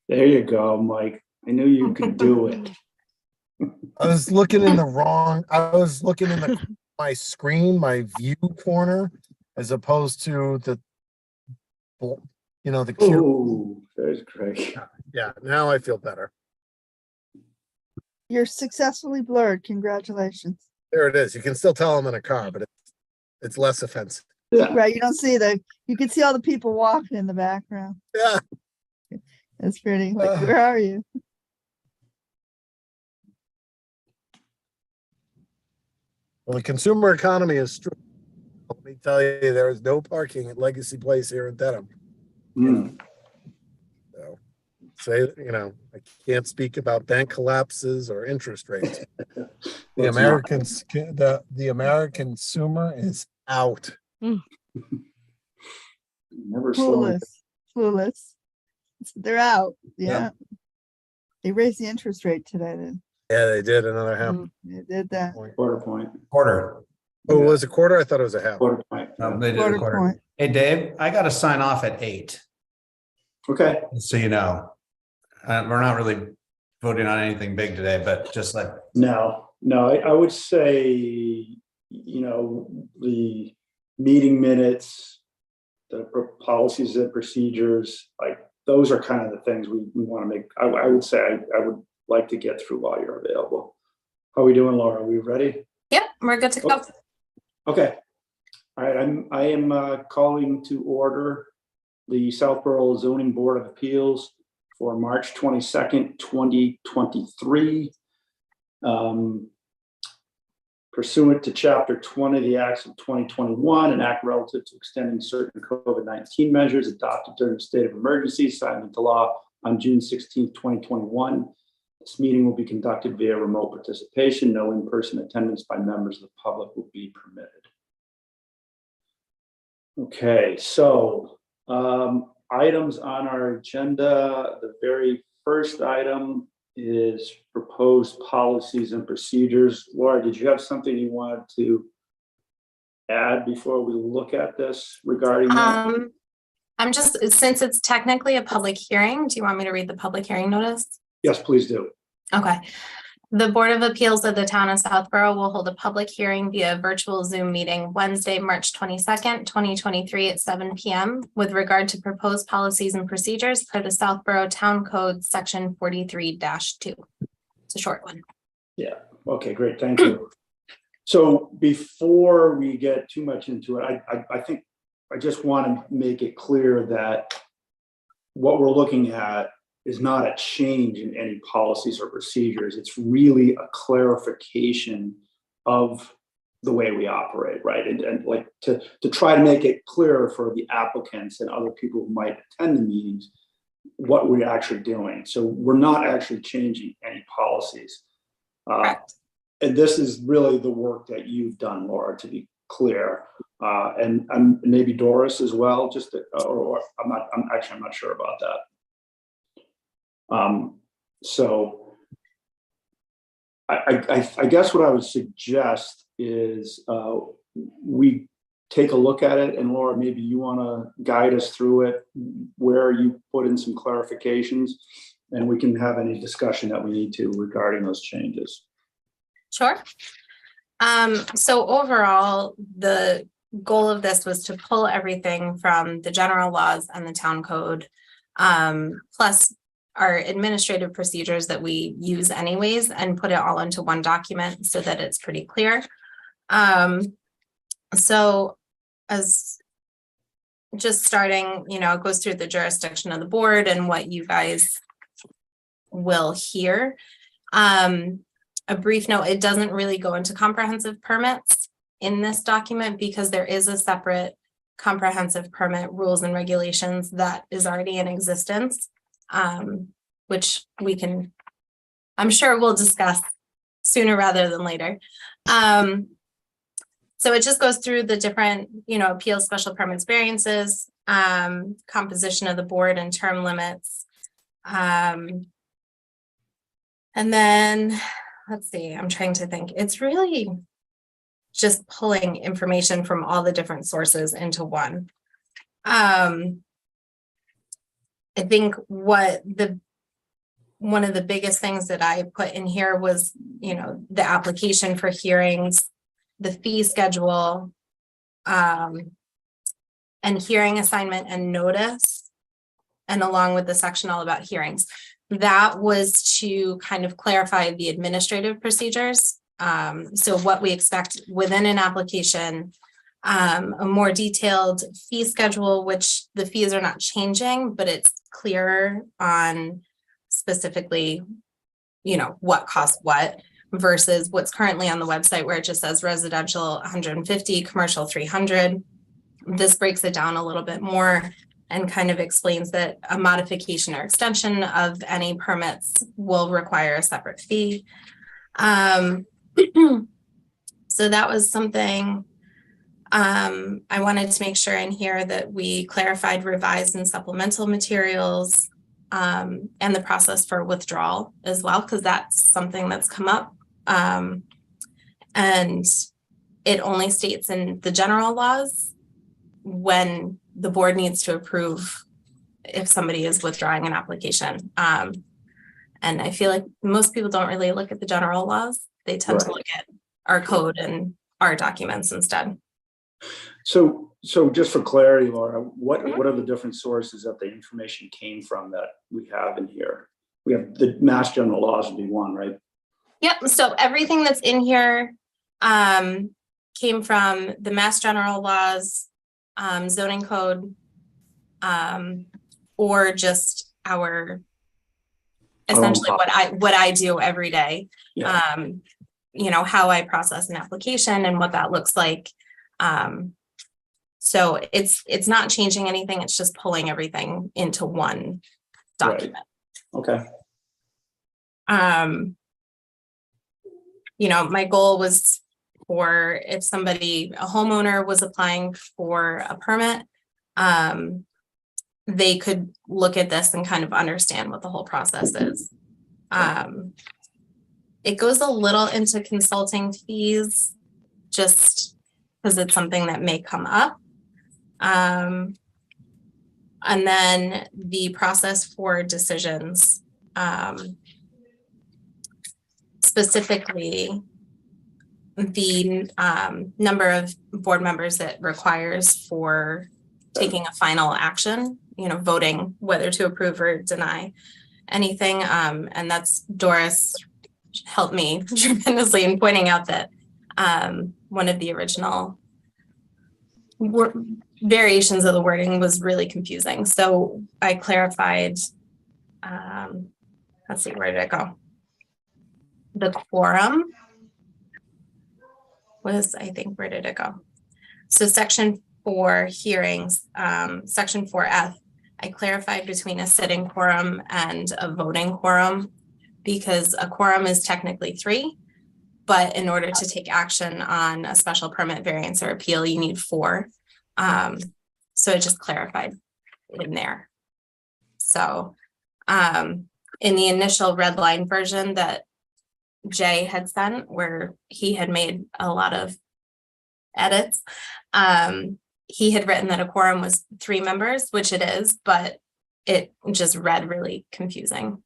There you go, Mike. I knew you could do it. I was looking in my screen, my view corner, as opposed to the the cue. Oh, there's Greg. Yeah, now I feel better. You're successfully blurred. Congratulations. There it is. You can still tell I'm in a car, but it's less offensive. Yeah. Right. You don't see you can see all the people walking in the background. Yeah. It's pretty. Like, where are you? Well, the consumer economy is strong. Let me tell you, there is no parking at Legacy Place here in Dedham. So, I can't speak about bank collapses or interest rates. The American consumer is out. Never slowing. Clueless. They're out. Yeah. Yep. They raised the interest rate today. Then. Yeah, they did another half. They did that. Quarter point. Quarter. Oh, it was a quarter? I thought it was a half. Quarter point. They did a quarter. Point. Hey, Dave, I got to sign off at 8. Okay. So you know, we're not really voting on anything big today, but just like No, I would say, the meeting minutes, the policies and procedures, like those are kind of the things we want to make. I would say I would like to get through while you're available. How are we doing, Laura? Are we ready? Yep, we're good to go. Okay. All right. I am calling to order the Southborough Zoning Board of Appeals for March 22nd, 2023. Pursuant to Chapter 20 of the Acts of 2021, an act relative to extending certain COVID-19 measures adopted during the state of emergency, signed into law on June 16th, 2021. This meeting will be conducted via remote participation. No in-person attendance by members of the public will be permitted. Okay, so items on our agenda. The very first item is proposed policies and procedures. Laura, did you have something you wanted to add before we look at this regarding that? I'm just, since it's technically a public hearing, do you want me to read the public hearing notice? Yes, please do. Okay. The Board of Appeals of the Town of Southborough will hold a public hearing via virtual Zoom meeting Wednesday, March 22nd, 2023 at 7 p.m. with regard to proposed policies and procedures per the Southborough Town Code Section 43-2. It's a short one. Yeah. Okay, great. Thank you. So before we get too much into it, I think I just want to make it clear that what we're looking at is not a change in any policies or procedures. It's really a clarification of the way we operate, right? And like to try to make it clearer for the applicants and other people who might attend the meetings what we're actually doing. So we're not actually changing any policies. And this is really the work that you've done, Laura, to be clear. And maybe Doris as well, just to, or I'm not sure about that. So I guess what I would suggest is we take a look at it, and Laura, maybe you want to guide us through it, where you put in some clarifications, and we can have any discussion that we need to regarding those changes. Sure. So overall, the goal of this was to pull everything from the general laws and the town code, plus our administrative procedures that we use anyways, and put it all into one document so that it's pretty clear. So as just starting, it goes through the jurisdiction of the board and what you guys will hear. A brief note, it doesn't really go into comprehensive permits in this document because there is a separate comprehensive permit rules and regulations that is already in existence, which we can, I'm sure we'll discuss sooner rather than later. So it just goes through the different, appeals, special permits, variances, composition of the board and term limits. And then, let's see, I'm trying to think. It's really just pulling information from all the different sources into one. I think what the one of the biggest things that I put in here was, you know, the application for hearings, the fee schedule, and hearing assignment and notice, and along with the section all about hearings. That was to kind of clarify the administrative procedures. So what we expect within an application, a more detailed fee schedule, which the fees are not changing, but it's clearer on specifically, you know, what costs what versus what's currently on the website where it just says residential 150, commercial 300. This breaks it down a little bit more and kind of explains that a modification or extension of any permits will require a separate fee. So that was something I wanted to make sure in here that we clarified revised and supplemental materials, and the process for withdrawal as well, because that's something that's come up. And it only states in the general laws when the board needs to approve if somebody is withdrawing an application. And I feel like most people don't really look at the general laws. They tend to look at our code and our documents instead. So just for clarity, Laura, what are the different sources that the information came from that we have in here? We have the Mass General Laws would be one, right? Yep. So everything that's in here came from the Mass General Laws, zoning code, or just our essentially what I do every day. Yeah. You know, how I process an application and what that looks like. So it's not changing anything. It's just pulling everything into one document. Okay. You know, my goal was for if somebody, a homeowner was applying for a permit, they could look at this and kind of understand what the whole process is. It goes a little into consulting fees, just because it's something that may come up. And then the process for decisions, specifically the number of board members that requires for taking a final action, you know, voting whether to approve or deny anything. And that's Doris helped me tremendously in pointing out that one of the original variations of the wording was really confusing. So I clarified, let's see, where did it go? The quorum was, I think, where did it go? So section 4 hearings, section 4F, I clarified between a sitting quorum and a voting quorum because a quorum is technically 3, but in order to take action on a special permit, variance, or appeal, you need 4. So it just clarified in there. So in the initial red line version that Jay had sent, where he had made a lot of edits, he had written that a quorum was 3 members, which it is, but it just read really confusing.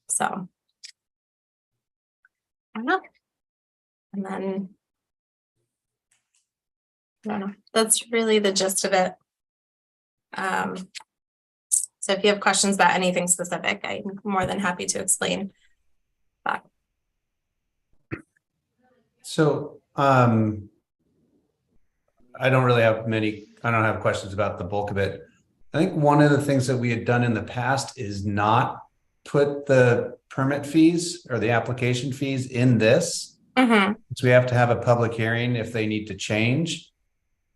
So I don't know. And then I don't know. That's really the gist of it. So if you have questions about anything specific, I'm more than happy to explain. But. So I don't have questions about the bulk of it. I think one of the things that we had done in the past is not put the permit fees or the application fees in this. So we have to have a public hearing if they need to change,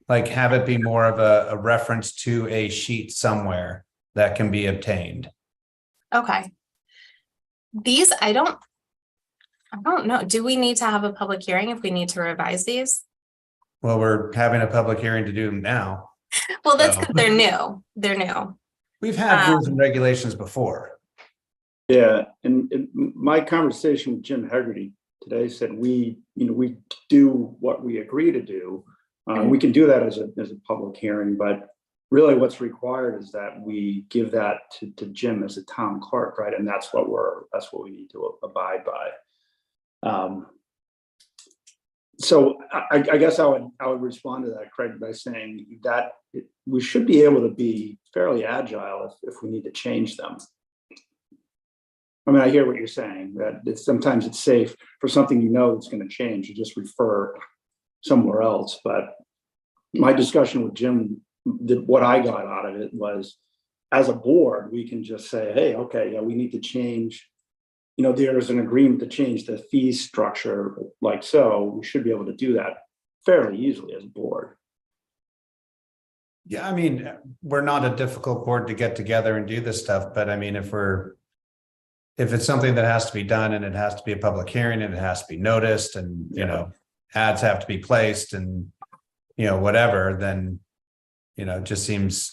like have it be more of a reference to a sheet somewhere that can be obtained. Okay. These, I don't know. Do we need to have a public hearing if we need to revise these? Well, we're having a public hearing to do them now. Well, that's because they're new. They're new. We've had rules and regulations before. Yeah, and my conversation with Jim Hegarty today said we do what we agree to do. We can do that as a public hearing, but really what's required is that we give that to Jim as a town clerk, right? And that's what we need to abide by. So I guess I would respond to that, Craig, by saying that we should be able to be fairly agile if we need to change them. I mean, I hear what you're saying, that sometimes it's safe for something you know that's going to change, you just refer somewhere else. But my discussion with Jim, what I got out of it was, as a board, we can just say, hey, okay, yeah, we need to change. You know, there's an agreement to change the fee structure like so. We should be able to do that fairly easily as a board. Yeah, I mean, we're not a difficult board to get together and do this stuff, but I mean, if it's something that has to be done and it has to be a public hearing and it has to be noticed and, you know, ads have to be placed and, you know, whatever, then, you know, it seems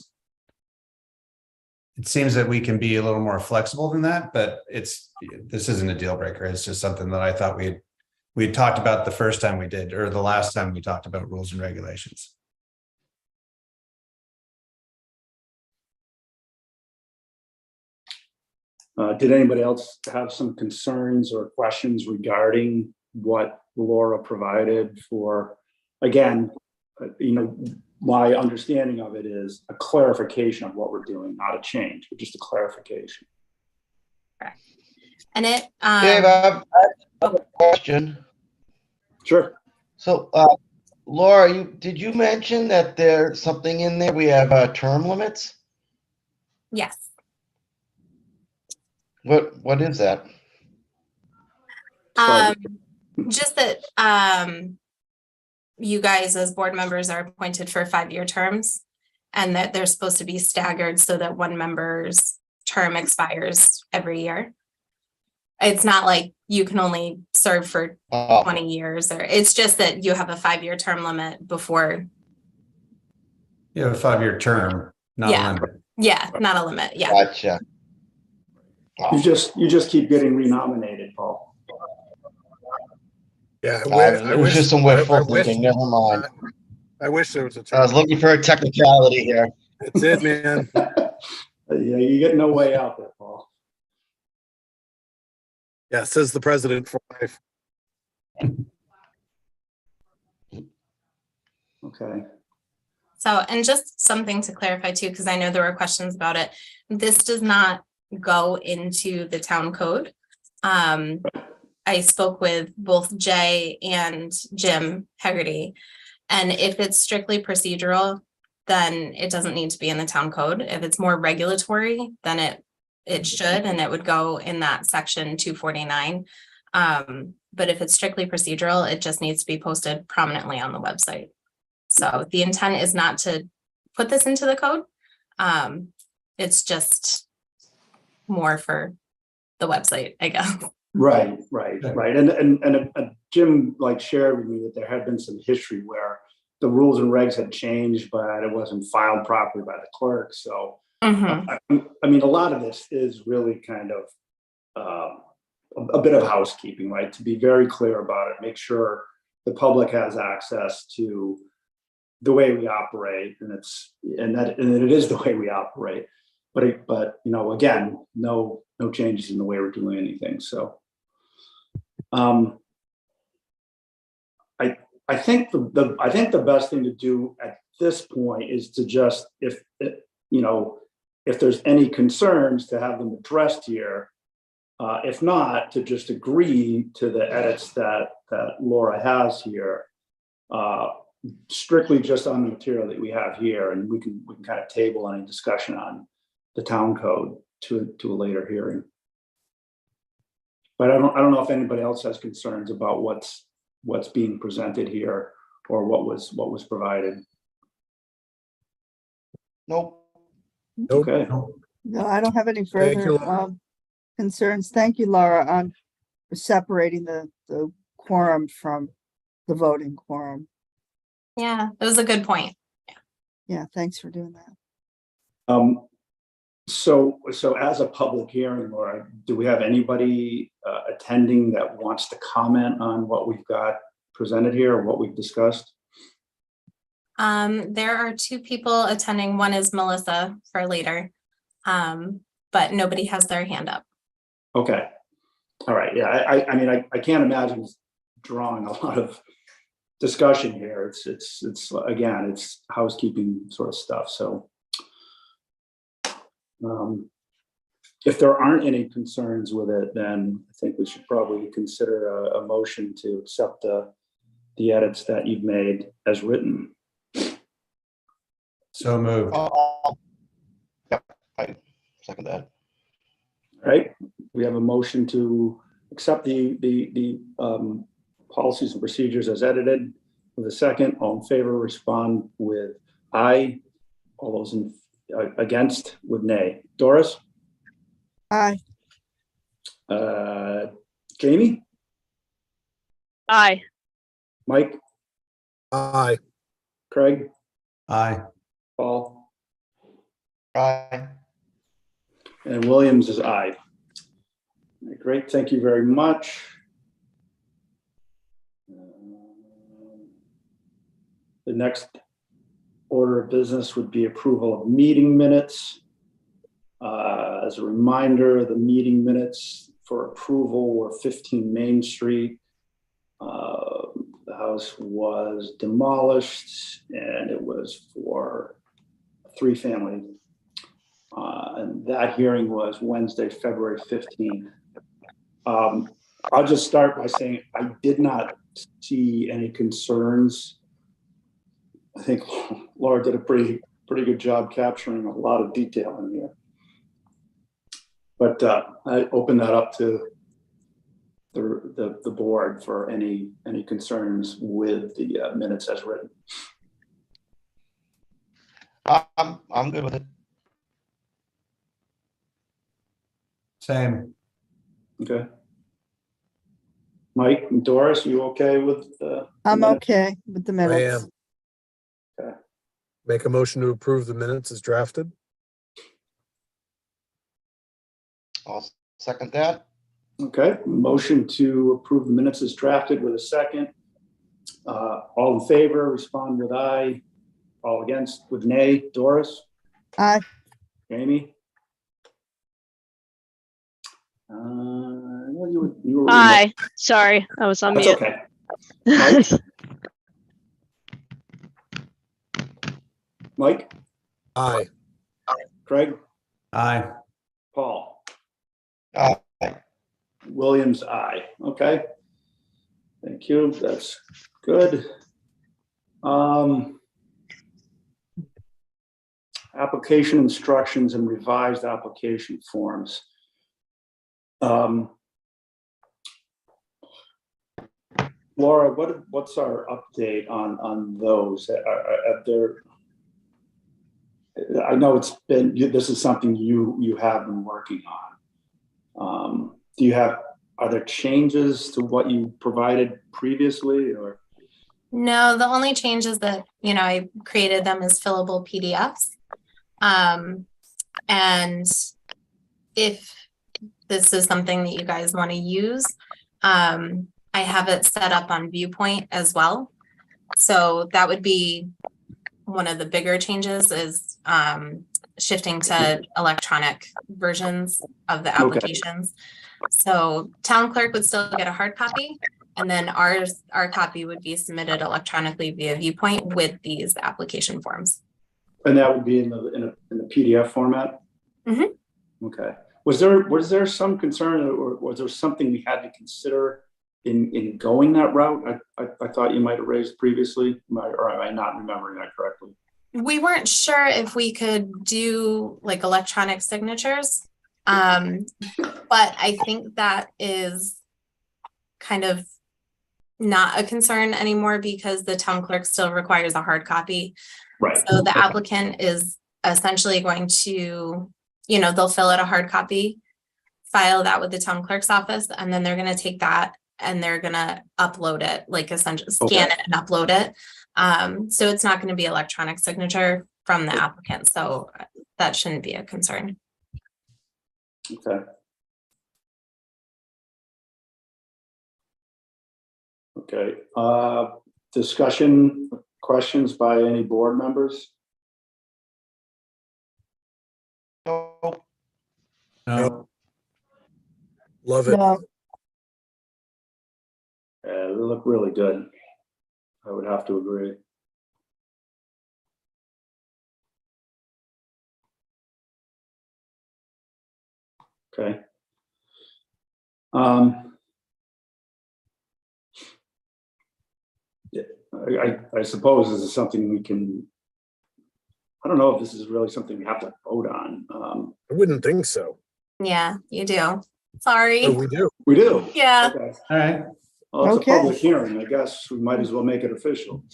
that we can be a little more flexible than that, but this isn't a deal breaker. It's just something that I thought we had talked about the first time we did, or the last time we talked about rules and regulations. Did anybody else have some concerns or questions regarding what Laura provided for, again, you know, my understanding of it is a clarification of what we're doing, not a change, but just a clarification. Correct. And it, Dave, I have a question. Sure. So, Laura, did you mention that there's something in there? We have term limits. yes. What is that? Just that you guys as board members are appointed for 5-year terms, and that they're supposed to be staggered so that one member's term expires every year. It's not like you can only serve for 20 years, or it's just that you have a 5-year term limit before. You have a 5-year term, not a limit. Yeah, not a limit. Yeah. Gotcha. You just keep getting renominated, Paul. Yeah, It was just some wishful thinking. Never mind. I wish there was a I was term. looking for a technicality here. That's it, man. Yeah, you get no way out there, Paul. Yeah, says the president for life. Okay. So, and just something to clarify too, because I know there were questions about it. This does not go into the town code. I spoke with both Jay and Jim Hegarty, and if it's strictly procedural, then it doesn't need to be in the town code. If it's more regulatory, then it should, and it would go in that section 249. But if it's strictly procedural, it just needs to be posted prominently on the website. So the intent is not to put this into the code. It's just more for the website, I guess. Right. And Jim shared with me that there had been some history where the rules and regs had changed, but it wasn't filed properly by the clerk. So, I mean, a lot of this is really kind of a bit of housekeeping, right? To be very clear about it, make sure the public has access to the way we operate, and it is the way we operate. But you know, again, no changes in the way we're doing anything. So, I think the best thing to do at this point is to just, if there's any concerns, to have them addressed here. If not, to just agree to the edits that Laura has here, strictly just on the material that we have here, and we can kind of table any discussion on the town code to a later hearing. But I don't know if anybody else has concerns about what's being presented here or what was provided. Nope. Okay. No, I don't have any Thank you, further Laura. concerns. Thank you, Laura, on separating the quorum from the voting quorum. Yeah, it was a good point. Yeah, thanks for doing that. So as a public hearing, Laura, do we have anybody attending that wants to comment on what we've got presented here or what we've discussed? There are two people attending. One is Melissa for later. But nobody has their hand up. Okay. All right. Yeah, I mean, I can't imagine drawing a lot of discussion here. It's again, it's housekeeping sort of stuff. So if there aren't any concerns with it, then I think we should probably consider a motion to accept the edits that you've made as written. So moved. Yep, I second that. All right. We have a motion to accept the policies and procedures as edited. With a second, all in favor, respond with aye. All those against with nay. Doris? Aye. Jamie? Aye. Mike? Aye. Craig? Aye. Paul? Aye. And Williams is aye. Great, thank you very much. The next order of business would be approval of meeting minutes. As a reminder, the meeting minutes for approval were 15 Main Street. The house was demolished and it was for a 3-family. And that hearing was Wednesday, February 15th. I'll just start by saying I did not see any concerns. I think Laura did a pretty good job capturing a lot of detail in here. But I open that up to the board for any concerns with the minutes as written. I'm good with it. Same. Okay. Mike and Doris, you okay with the I'm minutes? okay with the I minutes. am. Okay. Make a motion to approve the minutes as drafted. I'll second that. Okay, motion to approve the minutes is drafted with a second. All in favor, respond with aye. All against with nay. Doris? Aye. Jamie? Well, you were. Aye. Sorry, I was on That's mute. okay. Mike? Mike? Aye. Craig? Aye. Paul? Aye. Williams, aye. Okay. Thank you. That's good. Application instructions and revised application forms. Laura, what's our update on those? I know it's been, this is something you have been working on. Are there changes to what you provided previously or? No, the only change is that, I created them as fillable PDFs. And if this is something that you guys want to use, I have it set up on Viewpoint as well. So that would be one of the bigger changes is shifting to electronic versions of the applications. Okay. So town clerk would still get a hard copy, and then our copy would be submitted electronically via Viewpoint with these application forms. And that would be in the PDF format? Mm-hmm. Okay. Was there some concern or was there something we had to consider in going that route? I thought you might have raised previously, or am I not remembering that correctly? We weren't sure if we could do like electronic signatures. But I think that is kind of not a concern anymore because the town clerk still requires a hard copy. Right. So the applicant is essentially going to, they'll fill out a hard copy, file that with the town clerk's office, and then they're going to take that and they're going to upload it, like essentially scan it and upload it. So it's not going to be electronic signature from the applicant. So that shouldn't be a concern. Okay. Okay. Discussion, questions by any board members? No, No, Love it. No, They look really good. I would have to agree. Okay. Yeah, I suppose this is something we can, I don't know if this is really something we have to vote on. I wouldn't think so. Yeah, you do. Sorry. Oh, we do. We do? Yeah. Okay. all right. Well, it's a Okay. public hearing. I guess we might as well make it official.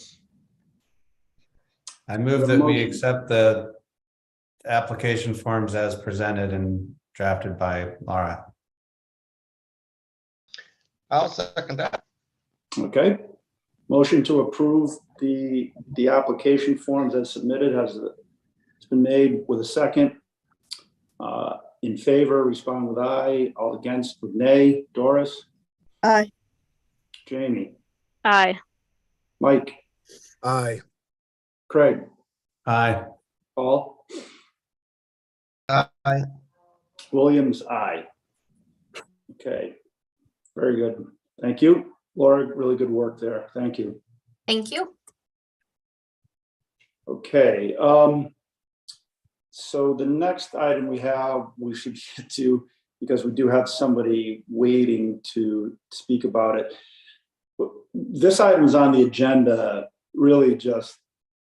I move that we accept the application forms as presented and drafted by Laura. I'll second that. Okay. Motion to approve the application forms as submitted it's been made with a second. In favor, respond with aye. All against with nay. Doris, aye. Jamie, Aye. Mike, Aye. Craig, Aye. Paul, Aye. Williams, aye. Okay, very good. Thank you, Laura. Really good work there. Thank you. Thank you. Okay, so the next item we should get to, because we do have somebody waiting to speak about it. This item is on the agenda, really just,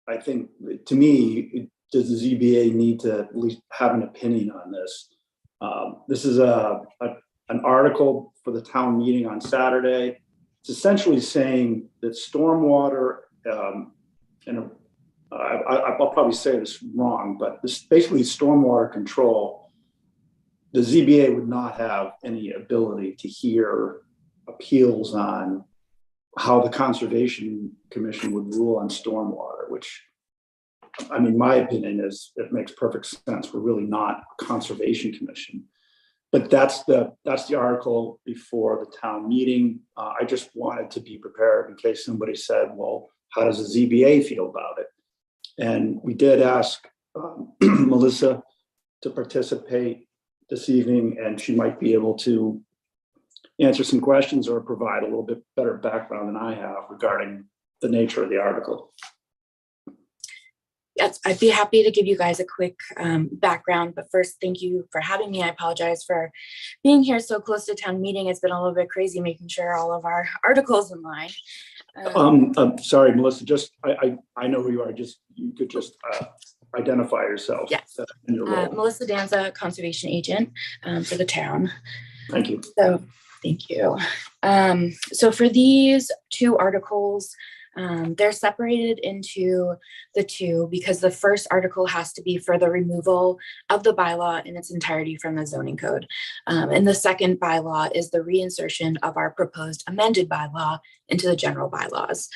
I think, to me, does the ZBA need to at least have an opinion on this? This is an article for the town meeting on Saturday. It's essentially saying that stormwater, I'll probably say this wrong, but this basically stormwater control, the ZBA would not have any ability to hear appeals on how the Conservation Commission would rule on stormwater, which, I mean, my opinion is it makes perfect sense. We're really not a Conservation Commission. But that's the article before the town meeting. I just wanted to be prepared in case somebody said, well, how does the ZBA feel about it? And we did ask Melissa to participate this evening, and she might be able to answer some questions or provide a little bit better background than I have regarding the nature of the article. Yes, I'd be happy to give you guys a quick background, but first, thank you for having me. I apologize for being here so close to town meeting. It's been a little bit crazy making sure all of our articles in line. I'm sorry, Melissa, just, I know who you are, just, you could just identify yourself. Yes. In your role. Melissa Danza, conservation agent for the town. Thank you. So, thank you. So for these two articles, they're separated into the two because the first article has to be for the removal of the bylaw in its entirety from the zoning code. And the second bylaw is the reinsertion of our proposed amended bylaw into the general bylaws.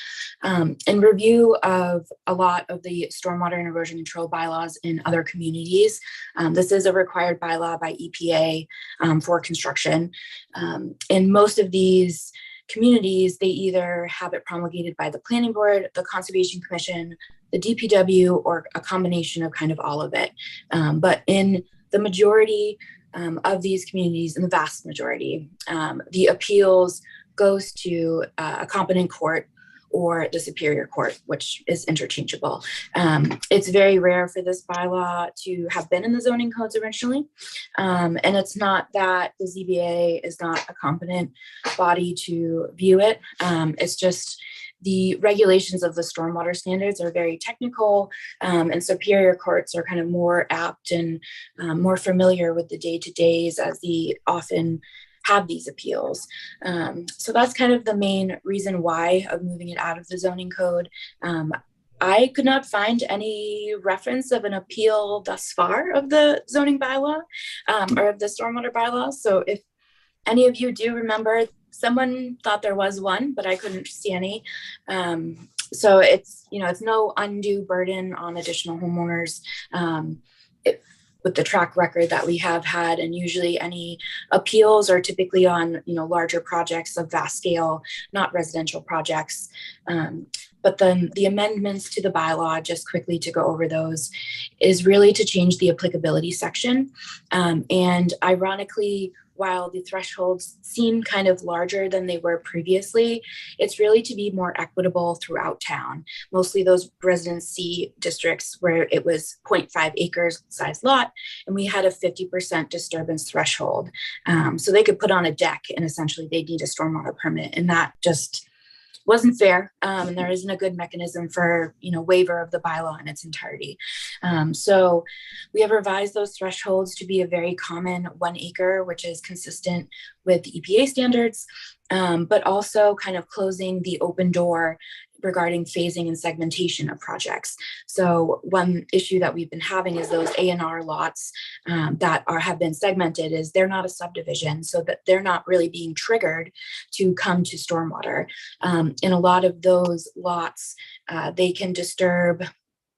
In review of a lot of the stormwater and erosion control bylaws in other communities, this is a required bylaw by EPA for construction. In most of these communities, they either have it promulgated by the planning board, the Conservation Commission, the DPW, or a combination of kind of all of it. But in the majority of these communities, in the vast majority, the appeals goes to a competent court or the superior court, which is interchangeable. It's very rare for this bylaw to have been in the zoning codes originally. And it's not that the ZBA is not a competent body to view it. It's just the regulations of the stormwater standards are very technical, and superior courts are kind of more apt and more familiar with the day-to-days as the often have these appeals. So that's kind of the main reason why of moving it out of the zoning code. I could not find any reference of an appeal thus far of the zoning bylaw or of the stormwater bylaw. So if any of you do remember, someone thought there was one, but I couldn't see any. So it's, it's no undue burden on additional homeowners. With the track record that we have had, and usually any appeals are typically on, larger projects of vast scale, not residential projects. But then the amendments to the bylaw, just quickly to go over those, is really to change the applicability section. And ironically, while the thresholds seem kind of larger than they were previously, it's really to be more equitable throughout town. Mostly those residency districts where it was 0.5 acres size lot, and we had a 50% disturbance threshold. So they could put on a deck and essentially they'd need a stormwater permit, and that just wasn't fair. And there isn't a good mechanism for, waiver of the bylaw in its entirety. So we have revised those thresholds to be a very common 1 acre, which is consistent with the EPA standards, but also kind of closing the open door regarding phasing and segmentation of projects. So one issue that we've been having is those A&R lots that have been segmented is they're not a subdivision, so that they're not really being triggered to come to stormwater. In a lot of those lots, they can disturb,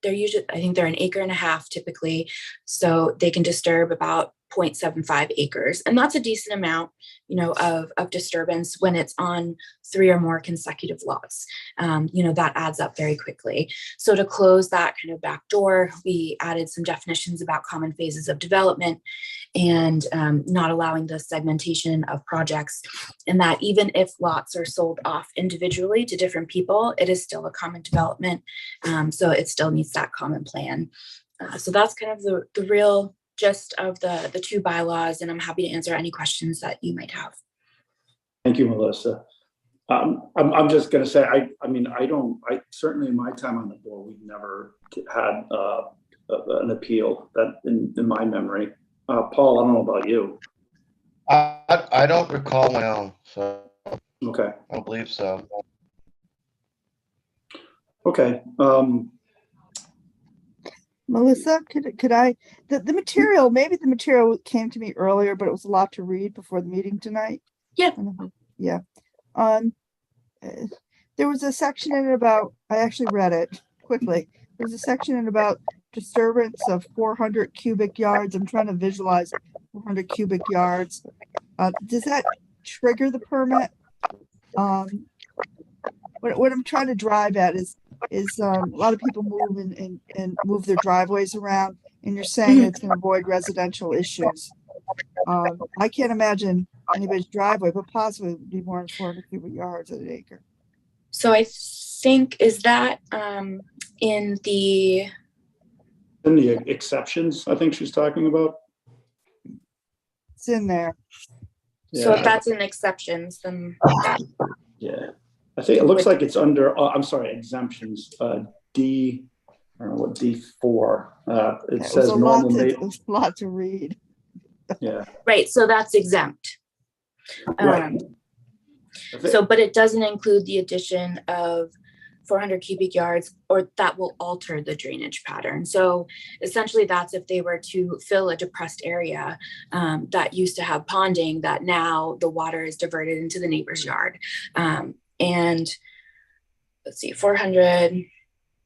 they're usually, I think they're 1.5 acres typically, so they can disturb about 0.75 acres. And that's a decent amount, of disturbance when it's on 3 or more consecutive lots. That adds up very quickly. So to close that kind of back door, we added some definitions about common phases of development and not allowing the segmentation of projects. And that even if lots are sold off individually to different people, it is still a common development. So it still meets that common plan. So that's kind of the real gist of the 2 bylaws, and I'm happy to answer any questions that you might have. Thank you, Melissa. I'm just going to say, I certainly in my time on the board, we've never had an appeal that in my memory. Paul, I don't know about you. I don't recall my own, so Okay. I don't believe so. Okay. Melissa, could I, the material, maybe the material came to me earlier, but it was a lot to read before the meeting tonight. Yeah. Yeah. There was a section in it about, I actually read it quickly. There was a section in about disturbance of 400 cubic yards. I'm trying to visualize 400 cubic yards. Does that trigger the permit? What I'm trying to drive at is a lot of people move and move their driveways around, and you're saying it's going to avoid residential issues. I can't imagine anybody's driveway, but possibly would be more than 400 cubic yards at 1 acre. So I think, is that in the exceptions, I think she's talking about. It's in there. So Yeah. if that's in exceptions, then Yeah. I think it looks like it's under, I'm sorry, exemptions, D, I don't know what D4. It says normal. It was a lot to read. Yeah. right. So that's exempt. Right. So, but it doesn't include the addition of 400 cubic yards, or that will alter the drainage pattern. So essentially that's if they were to fill a depressed area that used to have ponding, that now the water is diverted into the neighbor's yard. And let's see, 400,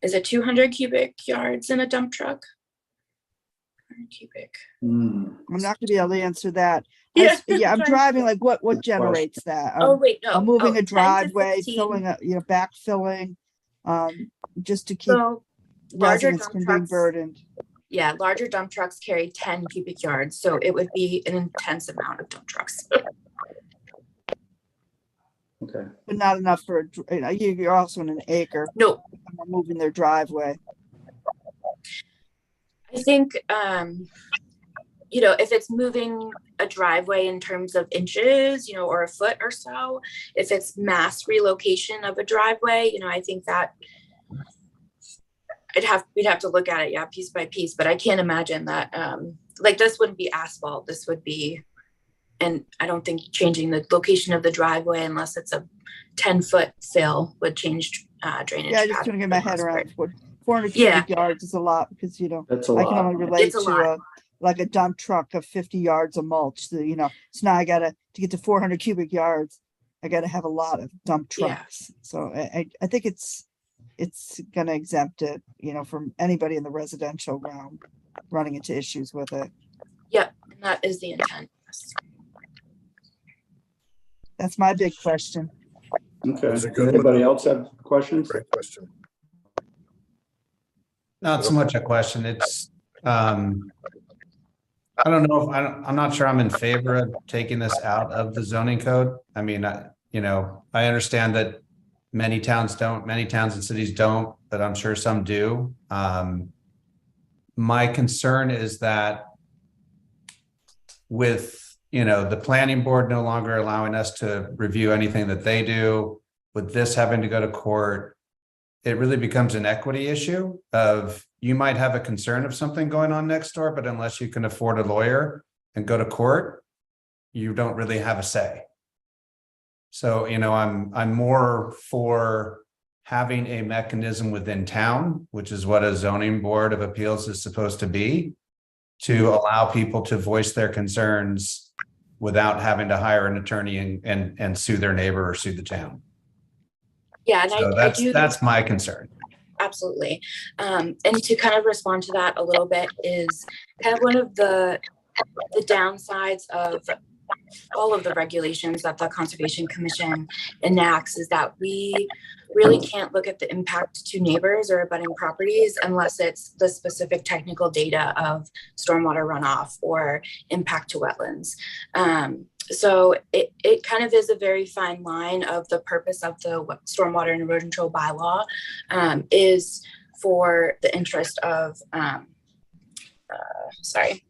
is it 200 cubic yards in a dump truck? 100 cubic. Mm. I'm not going to be able to answer that. Yeah, I'm driving, like what generates that? oh wait, no. I'm moving a 10 to driveway, 15. filling a, backfilling, just to keep So larger residents dump from being trucks, burdened. yeah, larger dump trucks carry 10 cubic yards. So it would be an intense amount of dump trucks. Okay. But not enough for, you're also in 1 acre. No, Moving their driveway. I think, if it's moving a driveway in terms of inches, or a foot or so, if it's mass relocation of a driveway, I think that we'd have to look at it, yeah, piece by piece, but I can't imagine that, like this wouldn't be asphalt, this would be, and I don't think changing the location of the driveway unless it's a 10-foot fill would change drainage. Yeah, I just couldn't get my head around what 400 Yeah. cubic yards is a lot because, That's a I can lot. only relate It's a to lot. like a dump truck of 50 yards of mulch. So, so now I to get to 400 cubic yards, I gotta have a lot of dump Yeah. trucks. So I think it's gonna exempt it, from anybody in the residential realm running into issues with it. Yep, and that is the intent. That's my big question. Okay, That's a good one. anybody else have questions? Great question. Not so much a question. It's, I don't know if I'm not sure I'm in favor of taking this out of the zoning code. I mean, I understand that many towns don't, many towns and cities don't, but I'm sure some do. My concern is that with, the planning board no longer allowing us to review anything that they do, with this having to go to court, it really becomes an equity issue of, you might have a concern of something going on next door, but unless you can afford a lawyer and go to court, you don't really have a say. So, I'm more for having a mechanism within town, which is what a zoning board of appeals is supposed to be, to allow people to voice their concerns without having to hire an attorney and sue their neighbor or sue the town. Yeah, and So that's my concern. Absolutely. And to kind of respond to that a little bit is kind of one of the downsides of all of the regulations that the Conservation Commission enacts is that we really can't look at the impact to neighbors or abutting properties unless it's the specific technical data of stormwater runoff or impact to wetlands. So it kind of is a very fine line of the purpose of the stormwater and erosion control bylaw is for the interest of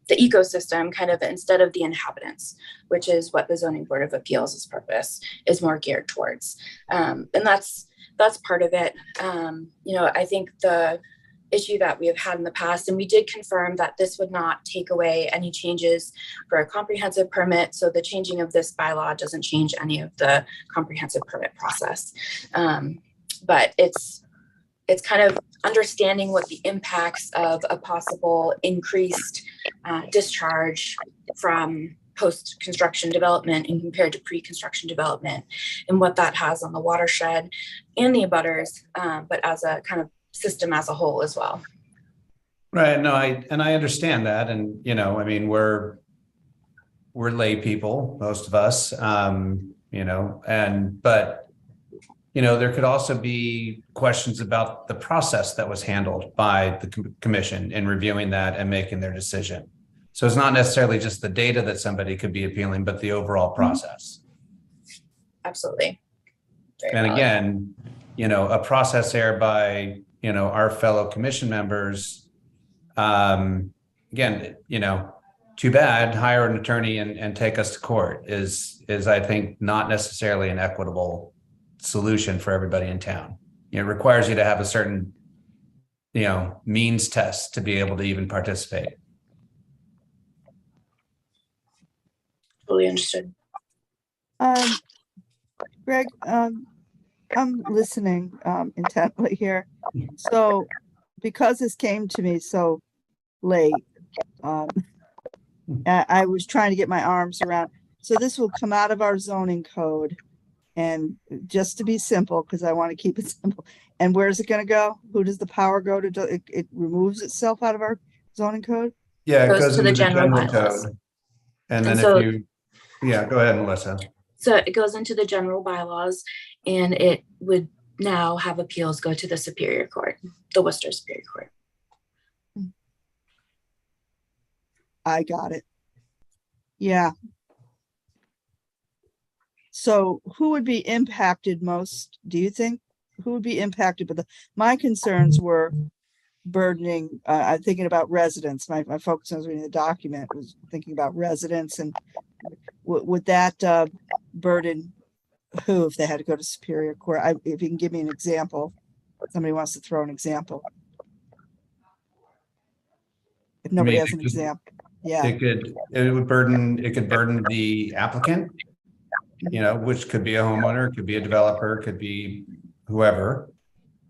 the ecosystem kind of instead of the inhabitants, which is what the Zoning Board of Appeals' purpose is more geared towards. And that's part of it. I think the issue that we have had in the past, and we did confirm that this would not take away any changes for a comprehensive permit. So the changing of this bylaw doesn't change any of the comprehensive permit process. But it's kind of understanding what the impacts of a possible increased discharge from post-construction development and compared to pre-construction development and what that has on the watershed and the abutters, but as a kind of system as a whole as well. Right. No, I understand that. And, we're lay people, most of us, there could also be questions about the process that was handled by the commission in reviewing that and making their decision. So it's not necessarily just the data that somebody could be appealing, but the overall process. Absolutely. Very and valid. Again, a process there by, our fellow commission members, again, too bad, hire an attorney and take us to court is I think not necessarily an equitable solution for everybody in town. It requires you to have a certain, means test to be able to even participate. Totally understood. Greg, I'm listening intently here. So because this came to me so late, I was trying to get my arms around. So this will come out of our zoning code. And just to be simple, because I want to keep it simple. And where's it going to go? Who does the power go to? It removes itself out of our zoning code? Yeah, it Goes goes to into the general bylaws. code. And then so- go ahead, Melissa. So it goes into the general bylaws and it would now have appeals go to the Superior Court, the Worcester Superior Court. I got it. Yeah. So who would be impacted most, do you think? Who would be impacted? But my concerns were burdening, I'm thinking about residents. My focus when I was reading the document was thinking about residents and would that burden who if they had to go to Superior Court? If you can give me an example, somebody wants to throw an example. If nobody has an example, yeah. It could burden the applicant, which could be a homeowner, could be a developer, could be whoever,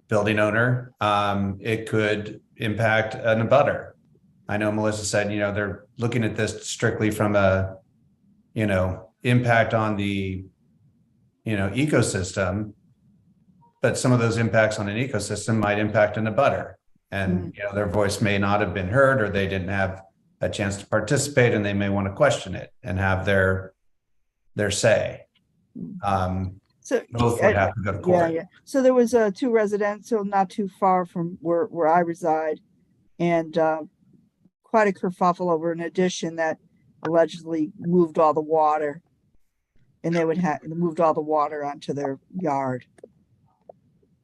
building owner. It could impact an abutter. I know Melissa said, they're looking at this strictly from a, impact on the, ecosystem, but some of those impacts on an ecosystem might impact an abutter. And, their voice may not have been heard, or they didn't have a chance to participate, and they may want to question it and have their say. So, Both would have to go to yeah, court. yeah. So there was two residential not too far from where I reside, and quite a kerfuffle over an addition that allegedly moved all the water, and they would have moved all the water onto their yard.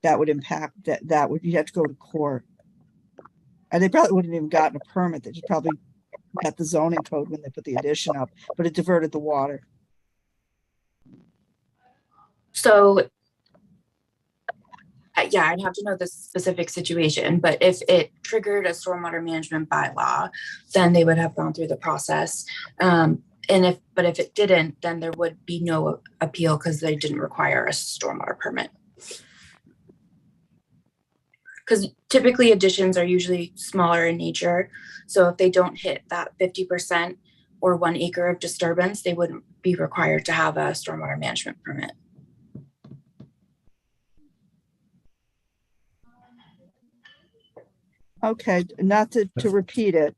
That would impact that would you have to go to court, and they probably wouldn't even gotten a permit. They just probably got the zoning code when they put the addition up, but it diverted the water. So, yeah, I'd have to know the specific situation, but if it triggered a stormwater management bylaw, then they would have gone through the process. If it didn't, then there would be no appeal because they didn't require a stormwater permit. Because typically additions are usually smaller in nature. So if they don't hit that 50% or 1 acre of disturbance, they wouldn't be required to have a stormwater management permit. Okay, not to repeat it.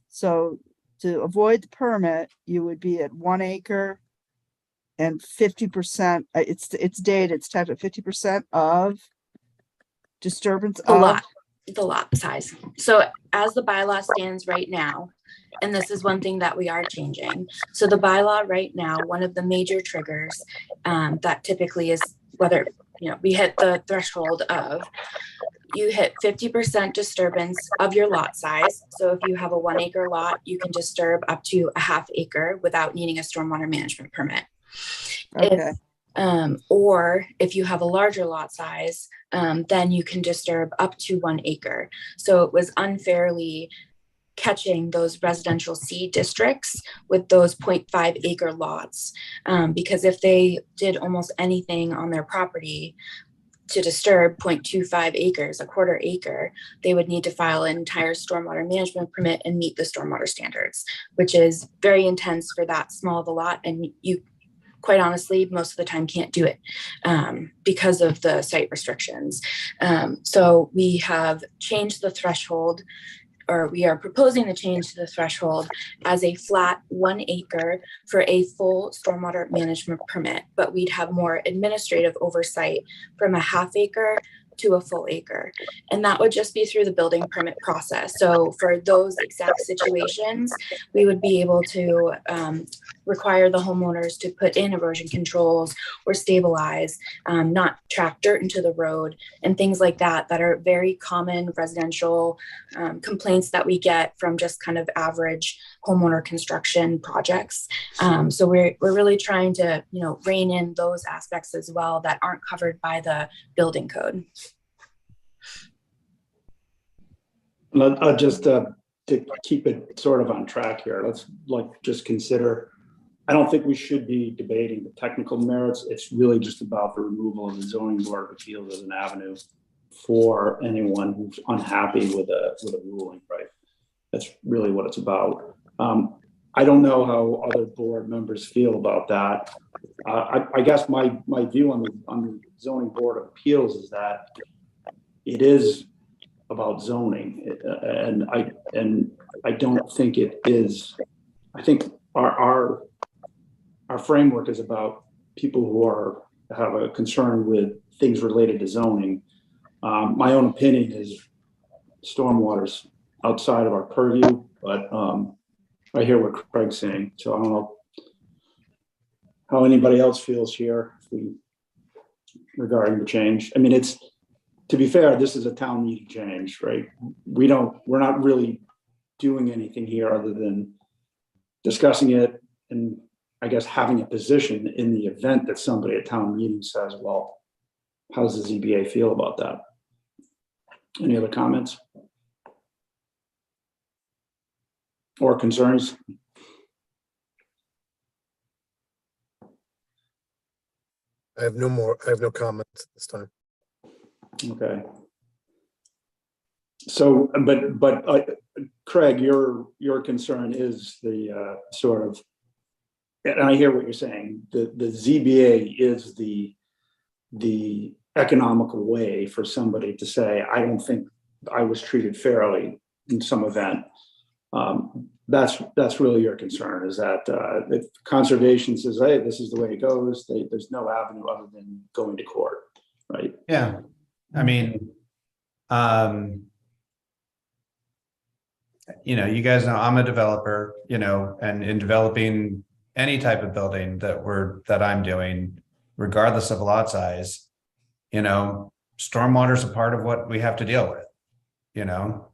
So to avoid the permit, you would be at 1 acre and 50%, it's dated, it's tapped at 50% of disturbance The lot size. So as the bylaw stands right now, and this is one thing that we are changing. So the bylaw right now, one of the major triggers that typically is whether, we hit the threshold of you hit 50% disturbance of your lot size. So if you have a 1 acre lot, you can disturb up to a ½ acre without needing a stormwater management permit. Okay. Or if you have a larger lot size, then you can disturb up to 1 acre. So it was unfairly catching those residential C districts with those 0.5 acre lots. Because if they did almost anything on their property to disturb 0.25 acres, a quarter acre, they would need to file an entire stormwater management permit and meet the stormwater standards, which is very intense for that small of a lot. And you, quite honestly, most of the time can't do it because of the site restrictions. So we have changed the threshold, or we are proposing to change the threshold as a flat 1 acre for a full stormwater management permit, but we'd have more administrative oversight from a ½ acre to a full acre. And that would just be through the building permit process. So for those exact situations, we would be able to require the homeowners to put in erosion controls or stabilize, not track dirt into the road and things like that, that are very common residential complaints that we get from just kind of average homeowner construction projects. So we're really trying to, rein in those aspects as well that aren't covered by the building code. Just to keep it sort of on track here, let's just consider, I don't think we should be debating the technical merits. It's really just about the removal of the zoning board of appeals as an avenue for anyone who's unhappy with a ruling, right? That's really what it's about. I don't know how other board members feel about that. I guess my view on the zoning board of appeals is that it is about zoning, and I don't think it is. I think our framework is about people who have a concern with things related to zoning. My own opinion is stormwater's outside of our purview, but I hear what Craig's saying, so I don't know how anybody else feels here regarding the change. I mean, to be fair, this is a town meeting change, right? We're not really doing anything here other than discussing it and I guess having a position in the event that somebody at town meeting says, well, how does the ZBA feel about that? Any other comments or concerns? I have no comments this time. Okay. So, but Craig, your concern is the sort of, and I hear what you're saying, the ZBA is the economical way for somebody to say, I don't think I was treated fairly in some event. that's really your concern, is that if conservation says, hey, this is the way it goes, there's no avenue other than going to court, right? Yeah, I mean, you know, you guys know I'm a developer, you know, and in developing any type of building that I'm doing, regardless of lot size, you know, stormwater is a part of what we have to deal with, you know,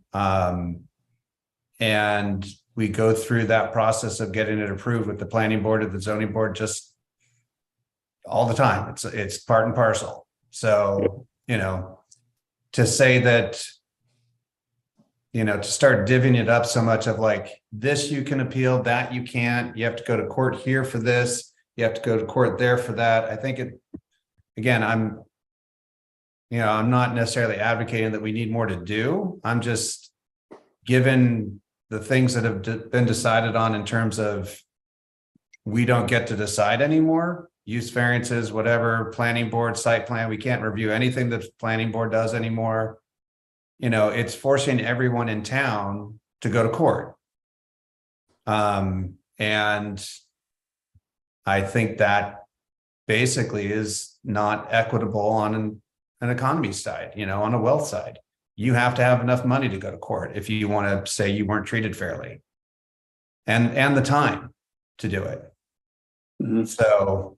and we go through that process of getting it approved with the planning board or the zoning board just all the time. It's part and parcel. So, you know, to say that, you know, to start divvying it up so much of like, this you can appeal, that you can't, you have to go to court here for this, you have to go to court there for that. I think again, I'm not necessarily advocating that we need more to do. I'm just, given the things that have been decided on in terms of we don't get to decide anymore, use variances, whatever, planning board, site plan, we can't review anything that the planning board does anymore. You know, it's forcing everyone in town to go to court. And I think that basically is not equitable on an economy side, you know, on a wealth side. You have to have enough money to go to court if you want to say you weren't treated fairly, and the time to do it. Mm-hmm. So,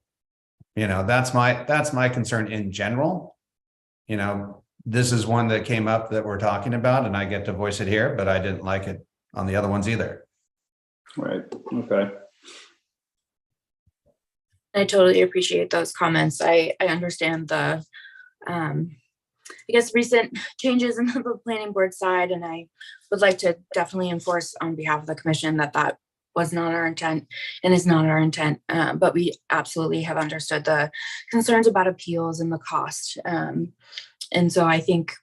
you know, that's my concern in general. You know, this is one that came up that we're talking about, and I get to voice it here, but I didn't like it on the other ones either. Right. Okay. I totally appreciate those comments. I understand the, I guess, recent changes in the planning board side, and I would like to definitely enforce on behalf of the commission that was not our intent and is not our intent. But we absolutely have understood the concerns about appeals and the cost. And so I think,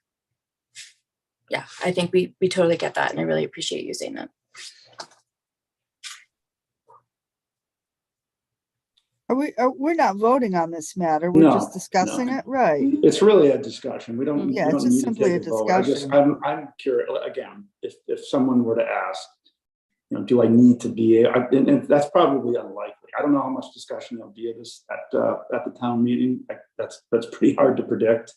yeah, I think we totally get that, and I really appreciate you saying that. We're not voting on this matter. We're No, just discussing no. it, right? It's really a discussion. We don't. Yeah, we it's don't just need to simply take a vote. discussion. I'm curious again. If someone were to ask, you know, do I need to be? And that's probably unlikely. I don't know how much discussion there'll be at the town meeting. That's pretty hard to predict.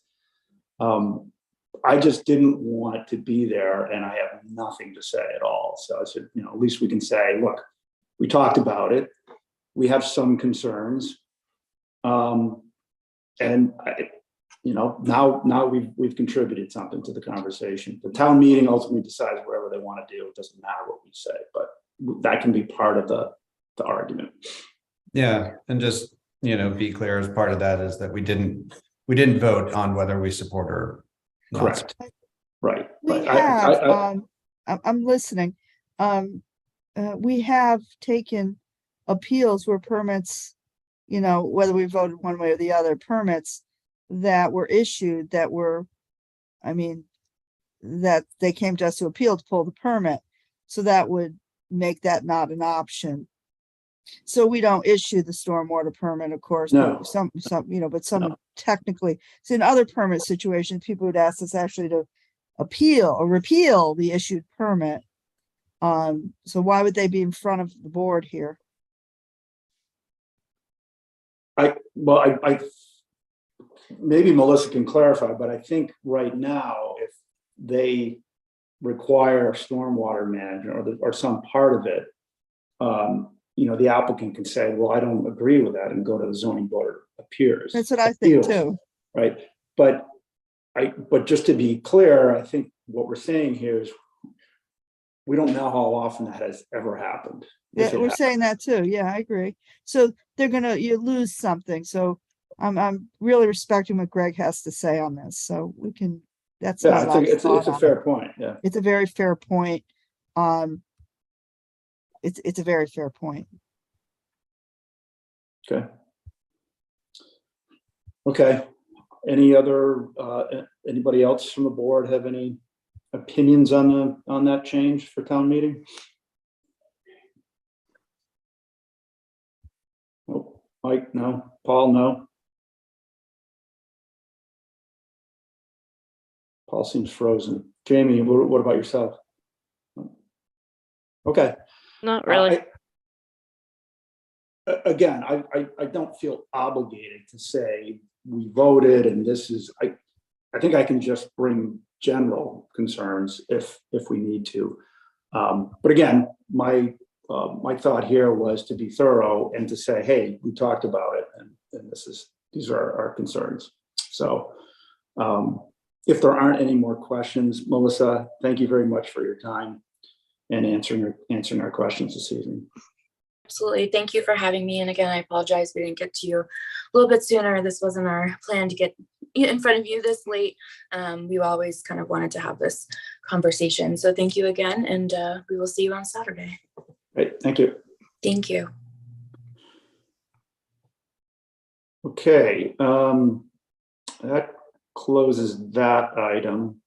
I just didn't want it to be there, and I have nothing to say at all. So I said, you know, at least we can say, look, we talked about it. We have some concerns, and you know, now we've contributed something to the conversation. The town meeting ultimately decides whatever they want to do. It doesn't matter what we say, but that can be part of the argument. Yeah, and just, you know, be clear, as part of that is that we didn't vote on whether we support or not. Correct. Right. We Right. have, I'm listening. We have taken appeals where permits, you know, whether we voted one way or the other, permits that were issued that were, I mean, that they came to us to appeal to pull the permit. So that would make that not an option. So we don't issue the stormwater permit, of course, No. but some, you know, but some No. technically, so in other permit situations, people would ask us actually to appeal or repeal the issued permit. So why would they be in front of the board here? I maybe Melissa can clarify, but I think right now, if they require a stormwater management or some part of it, you know, the applicant can say, well, I don't agree with that, and go to the zoning board of appeals. That's what I think Appeals, too. right? But just to be clear, I think what we're saying here is we don't know how often that has ever happened. Yeah, we're saying that too. Yeah, I agree. So you lose something. So I'm really respecting what Greg has to say on this. So we can, that's. Yeah, I think it's a fair point. Yeah. It's a very fair point. It's a very fair point. Okay. Okay. Any other, anybody else from the board have any opinions on that change for town meeting? Nope. Mike, no. Paul, no. Paul seems frozen. Jamie, what about yourself? Okay. Not really. Again, I don't feel obligated to say we voted and this is, I think I can just bring general concerns if we need to. But again, my thought here was to be thorough and to say, hey, we talked about it and these are our concerns. So if there aren't any more questions, Melissa, thank you very much for your time and answering our questions this evening. Absolutely. Thank you for having me. And again, I apologize we didn't get to you a little bit sooner. This wasn't our plan to get in front of you this late. We always kind of wanted to have this conversation. So thank you again, and we will see you on Saturday. Great, thank you. Thank you. Okay, that closes that item.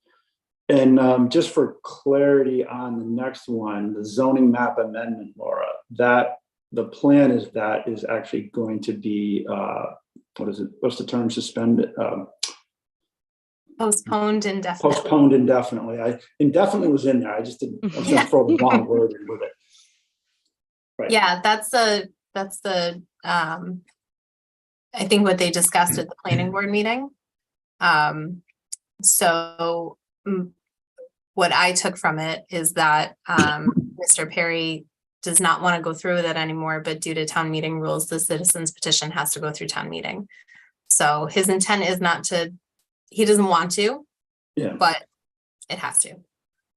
And just for clarity on the next one, the zoning map amendment, Laura, that the plan is that is actually going to be, what is it? What's the term? Suspended? Postponed indefinitely. Postponed indefinitely. Indefinitely was in there. I just didn't, I was gonna throw the wrong word in with it. Right. Yeah, that's the I think what they discussed at the planning board meeting. So what I took from it is that Mr. Perry does not want to go through with it anymore, but due to town meeting rules, the citizens petition has to go through town meeting. So his intent is not to, he doesn't want to, Yeah. but it has to.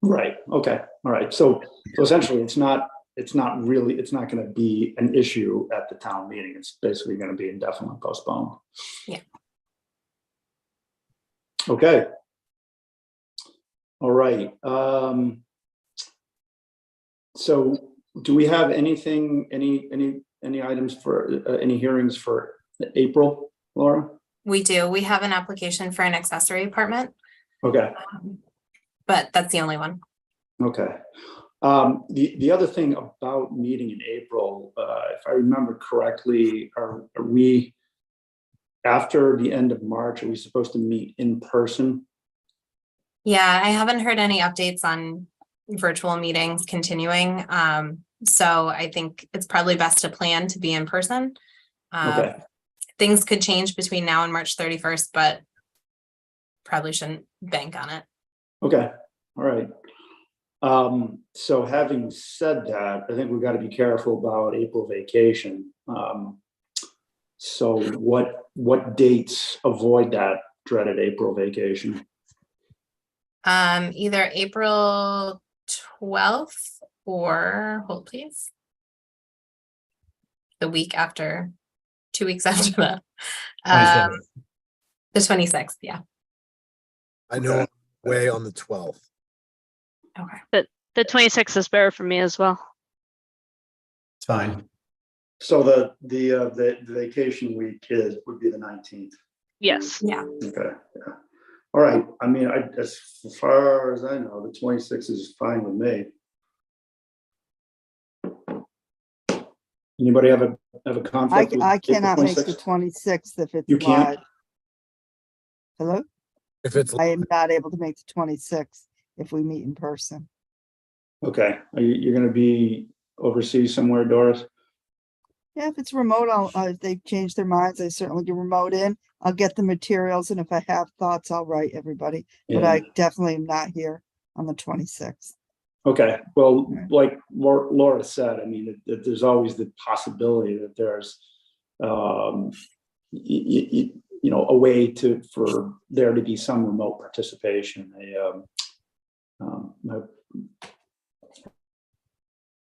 Right. Okay. All right. So essentially it's not going to be an issue at the town meeting. It's basically going to be indefinitely postponed. Yeah. Okay. All right. So do we have anything, any items for any hearings for April, Laura? We do. We have an application for an accessory apartment, Okay. but that's the only one. Okay. The other thing about meeting in April, if I remember correctly, are we, after the end of March, are we supposed to meet in person? Yeah, I haven't heard any updates on virtual meetings continuing. So I think it's probably best to plan to be in person. Okay. Things could change between now and March 31st, but probably shouldn't bank on it. Okay. All right. So having said that, I think we've got to be careful about April vacation. So what dates avoid that dreaded April vacation? Either April 12th or, hold please, the week after, 2 weeks after that. 27th. The 26th, yeah. I know I'm away on the 12th. Okay. The 26th is better for me as well. It's fine. So the vacation week would be the 19th. Yes. Yeah. Okay. Yeah. All right. I mean, as far as I know, the 26th is fine with me. Anybody have a conflict? with I cannot April make the 26th? 26th if it's You can't? live. Hello? If it's, I am not able to make the 26th if we meet in person. Okay. You're going to be overseas somewhere, Doris? Yeah, if it's remote, if they change their minds, I certainly can remote in. I'll get the materials, and if I have thoughts, I'll write everybody. But Yeah. I definitely am not here on the 26th. Okay. Well, like Laura said, I mean, there's always the possibility that there's, a way for there to be some remote participation,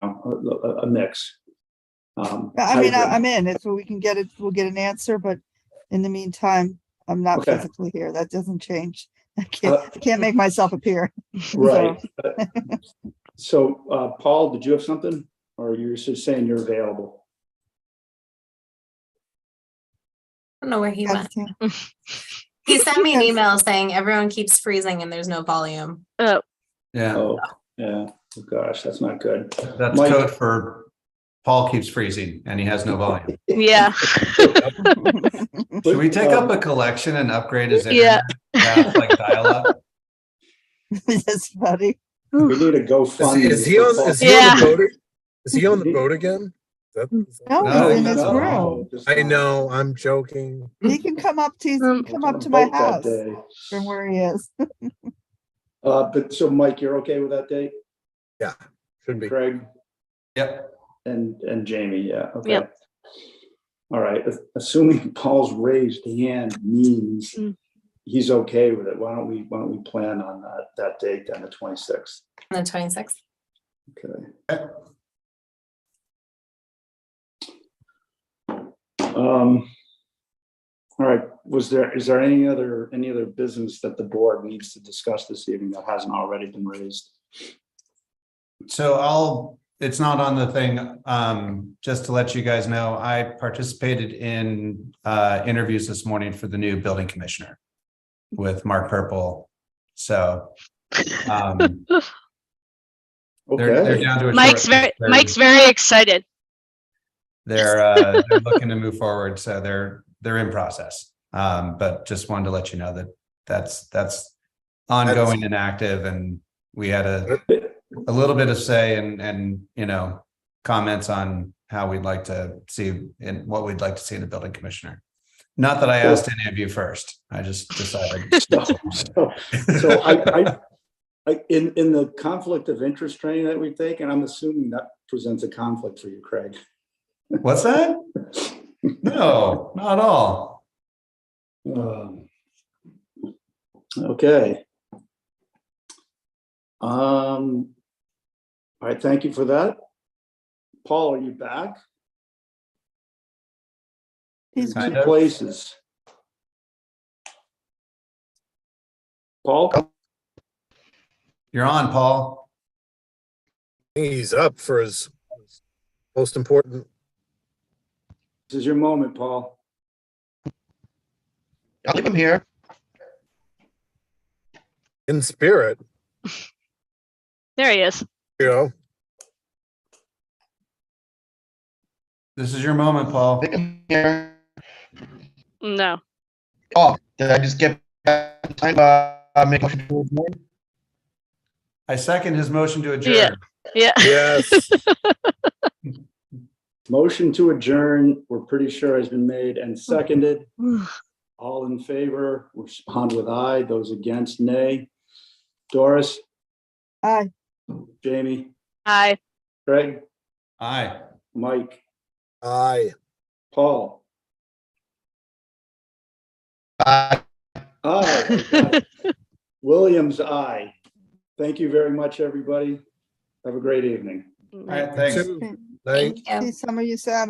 a mix. I mean, hybrid. I'm in. If we can get it, we'll get an answer. But in the meantime, I'm not Okay. physically here. That doesn't change. I can't make myself appear. Right. So, Paul, did you have something, or you're just saying you're available? I don't know where he went. Yeah. He sent me an Yes. email saying everyone keeps freezing and there's no volume. Oh, Yeah, Oh, yeah. Oh, gosh, that's not good. that's Mike- code for Paul keeps freezing and he has no volume. yeah. Should we take up a collection and upgrade his Yeah. internet? Have, like dial-up? That's funny. We need a GoFundMe. is he on for Paul. the Yeah. voting? Is he on the boat again? Is that- No, No, he's in no, his no. room. I know, I'm joking. He can come up to, he can come up to my house from where he is. But so Mike, you're okay with that date? Yeah, should be. Craig Yep. and Jamie, yeah, okay. Yep. All right, assuming Paul's raised hand means Mm. he's okay with it, why don't we plan on that date then, the 26th? On the 26th. Okay. All right, is there any other business that the board needs to discuss this evening that hasn't already been raised? So it's not on the thing, just to let you guys know, I participated in interviews this morning for the new building commissioner with Mark Purple. So they're Okay, down to a Mike's short- Mike's very excited. they're looking to move forward, so they're in process. But just wanted to let you know that that's ongoing and active, and we had a little bit of say and comments on how we'd like to see and what we'd like to see in the building commissioner. Not that I asked any of you first. I just decided. so I in the conflict of interest training that we've taken, I'm assuming that presents a conflict for you, Craig. What's that? No, not at all. Okay. All right, thank you for that. Paul, are you back? He's Kind Two of. places. Paul? You're on, Paul. He's up for his most important. This is your moment, Paul. I'll leave him here. In spirit, There he is. you know. This is your moment, Paul. Leave him here. No. Oh, did I just get time make a motion to adjourn? I second his motion to adjourn. Yeah. Yeah. Yes. Motion to adjourn, we're pretty sure has been made and seconded. All in favor, respond with aye. Those against, nay. Doris, Aye. Jamie, Hi. Craig, Aye. Mike, Aye. Paul. Bye. Aye. Williams, aye. Thank you very much, everybody. Have a great evening. All right, thanks. Night. Thank you. See some of you Saturday.